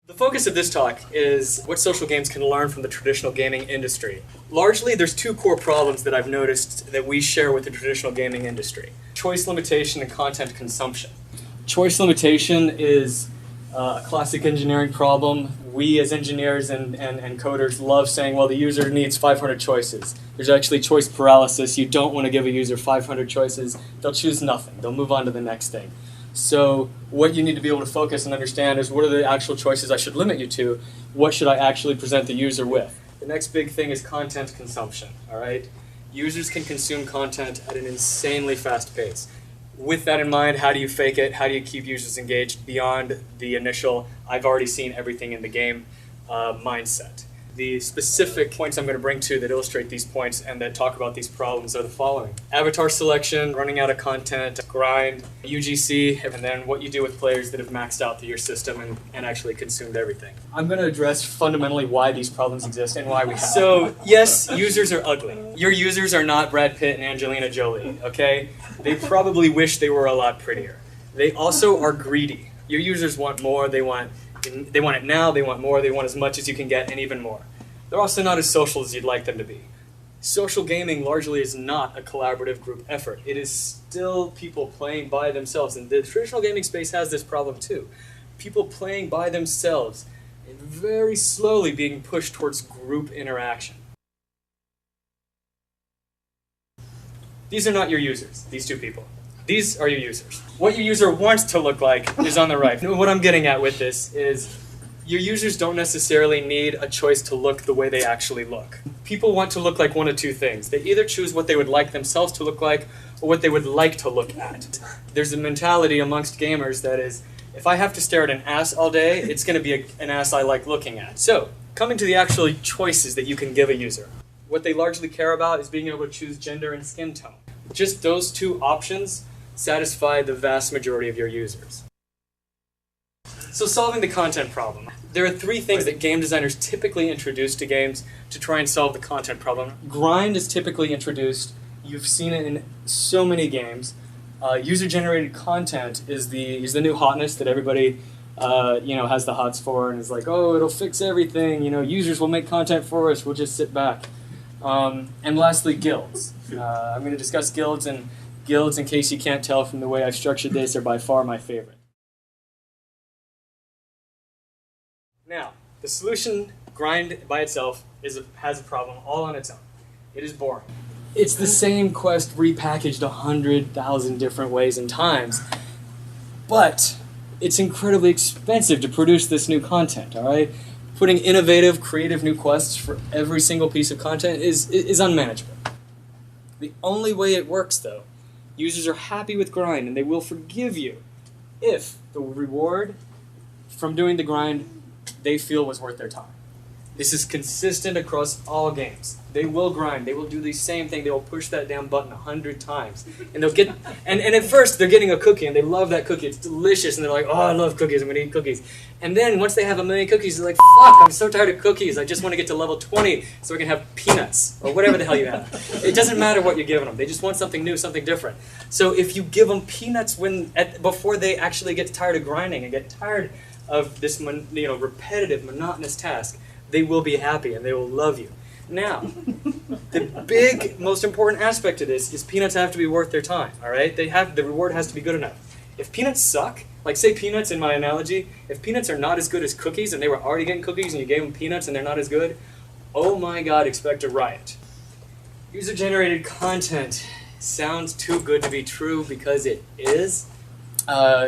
The focus of this talk is what social games can learn from the traditional gaming industry. Largely, there's two core problems that I've noticed that we share with the traditional gaming industry: choice limitation and content consumption. Choice limitation is a classic engineering problem. We as engineers and coders love saying, well, the user needs 500 choices. There's actually choice paralysis. You don't want to give a user 500 choices. They'll choose nothing. They'll move on to the next thing. So what you need to be able to focus and understand is, what are the actual choices I should limit you to? What should I actually present the user with? The next big thing is content consumption, all right? Users can consume content at an insanely fast pace. With that in mind, how do you fake it? How do you keep users engaged beyond the initial, I've already seen everything in the game mindset? The specific points I'm going to bring to that illustrate these points and that talk about these problems are the following: avatar selection, running out of content, grind, UGC, and then what you do with players that have maxed out your system and actually consumed everything. I'm going to address fundamentally why these problems exist and why we have. So, yes, users are ugly. Your users are not Brad Pitt and Angelina Jolie, okay? They probably wish they were a lot prettier. They also are greedy. Your users want more, they want it now, they want more, they want as much as you can get, and even more. They're also not as social as you'd like them to be. Social gaming largely is not a collaborative group effort. It is still people playing by themselves, and the traditional gaming space has this problem too. People playing by themselves and very slowly being pushed towards group interaction. These are not your users, these two people. These are your users. What your user wants to look like is on the right. What I'm getting at with this is, your users don't necessarily need a choice to look the way they actually look. People want to look like one of two things. They either choose what they would like themselves to look like, or what they would like to look at. There's a mentality amongst gamers that is, if I have to stare at an ass all day, it's going to be an ass I like looking at. So, coming to the actual choices that you can give a user. What they largely care about is being able to choose gender and skin tone. Just those two options satisfy the vast majority of your users. So, solving the content problem. There are three things that game designers typically introduce to games to try and solve the content problem. Grind is typically introduced. You've seen it in so many games. User-generated content is the new hotness that everybody has the hots for, and is like, oh, it'll fix everything. Users will make content for us. We'll just sit back. And lastly, guilds. I'm going to discuss guilds, and guilds, in case you can't tell from the way I've structured this, are by far my favorite. Now, the solution, grind by itself, has a problem all on its own. It is boring. It's the same quest repackaged 100,000 different ways and times, but it's incredibly expensive to produce this new content, all right? Putting innovative, creative new quests for every single piece of content is unmanageable. The only way it works, though, users are happy with grind, and they will forgive you if the reward from doing the grind they feel was worth their time. This is consistent across all games. They will grind. They will do the same thing. They will push that damn button 100 times. And they'll get and at first they're getting a cookie and they love that cookie. It's delicious and they're like, oh, I love cookies. I'm going to eat cookies. And then once they have 1,000,000 cookies, they're like, fuck, I'm so tired of cookies. I just want to get to level 20 so I can have peanuts or whatever the hell you have. It doesn't matter what you're giving them. They just want something new, something different. So if you give them peanuts before they actually get tired of grinding and get tired of this repetitive, monotonous task, they will be happy and they will love you. Now, the big, most important aspect of this is peanuts have to be worth their time, all right? The reward has to be good enough. If peanuts suck, like say peanuts in my analogy, if peanuts are not as good as cookies and they were already getting cookies and you gave them peanuts and they're not as good, oh my God, expect a riot. User-generated content sounds too good to be true because it is.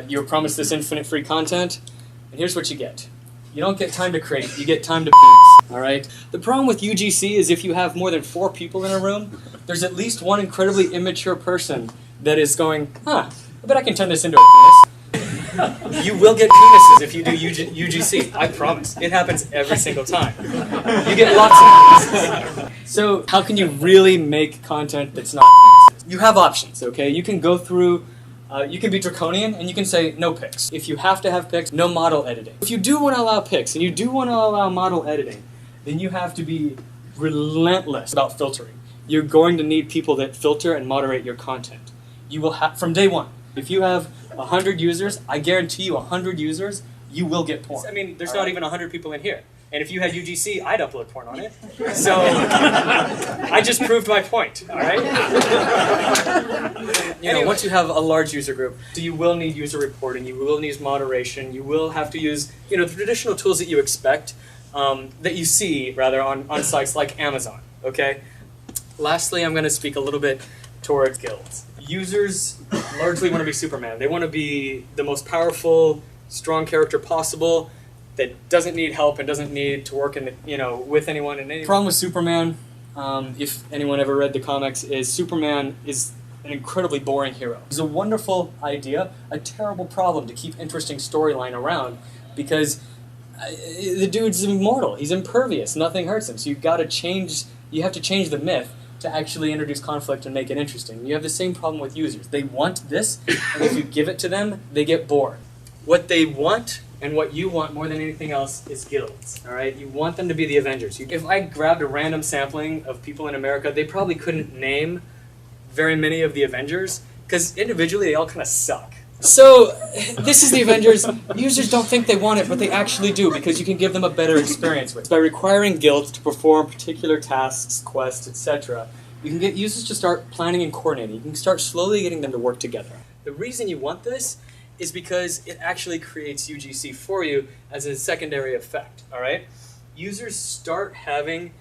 You're promised this infinite free content, and here's what you get. You don't get time to create, you get time to penis, all right? The problem with UGC is if you have more than 4 people in a room, there's at least one incredibly immature person that is going, I bet I can turn this into a penis. You will get penises if you do UGC, I promise. It happens every single time. You get lots of penises. So how can you really make content that's not penises? You have options, okay? You can go through you can be draconian, and you can say no pics. If you have to have pics, no model editing. If you do want to allow pics, and you do want to allow model editing, then you have to be relentless about filtering. You're going to need people that filter and moderate your content. You will have, from day one, if you have 100 users, I guarantee you 100 users you will get porn. I mean, there's not even 100 people in here. And if you had UGC, I'd upload porn on it. So I just proved my point, all right? Once you have a large user group, you will need user reporting, you will need moderation, you will have to use the traditional tools that you expect, that you see, rather, on sites like Amazon, okay? Lastly, I'm going to speak a little bit towards guilds. Users largely want to be Superman. They want to be the most powerful, strong character possible, that doesn't need help and doesn't need to work with anyone. The problem with Superman, if anyone ever read the comics, is Superman is an incredibly boring hero. It's a wonderful idea, a terrible problem to keep interesting storyline around, because the dude's immortal. He's impervious. Nothing hurts him. So you have to change the myth to actually introduce conflict and make it interesting. You have the same problem with users. They want this, and if you give it to them, they get bored. What they want and what you want more than anything else is guilds, all right? You want them to be the Avengers. If I grabbed a random sampling of people in America, they probably couldn't name very many of the Avengers, because individually they all kind of suck. So, this is the Avengers. Users don't think they want it, but they actually do, because you can give them a better experience with it. By requiring guilds to perform particular tasks, quests, etc., you can get users to start planning and coordinating. You can start slowly getting them to work together. The reason you want this is because it actually creates UGC for you as a secondary effect, all right? Users start having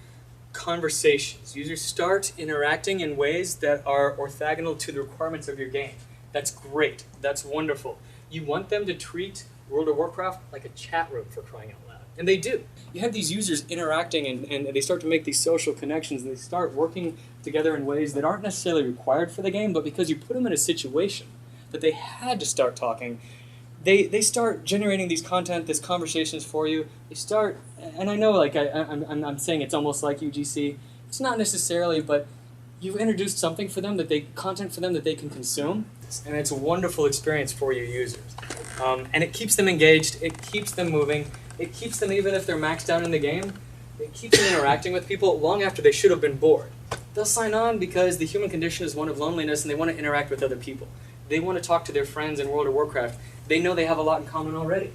conversations. Users start interacting in ways that are orthogonal to the requirements of your game. That's great. That's wonderful. You want them to treat World of Warcraft like a chat room, for crying out loud. And they do. You have these users interacting and they start to make these social connections, and they start working together in ways that aren't necessarily required for the game, but because you put them in a situation that they had to start talking, they start generating these conversations for you. They start, and I know, like I'm saying, it's almost like UGC. It's not necessarily, but you've introduced something for them content for them that they can consume, and it's a wonderful experience for your users. And it keeps them engaged. It keeps them moving. It keeps them, even if they're maxed out in the game, it keeps them interacting with people long after they should have been bored. They'll sign on because the human condition is one of loneliness, and they want to interact with other people. They want to talk to their friends in World of Warcraft. They know they have a lot in common already.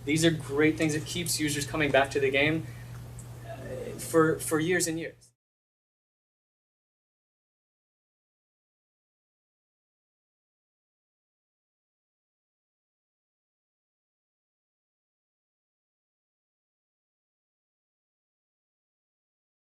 These are great things. It keeps users coming back to the game for years and years.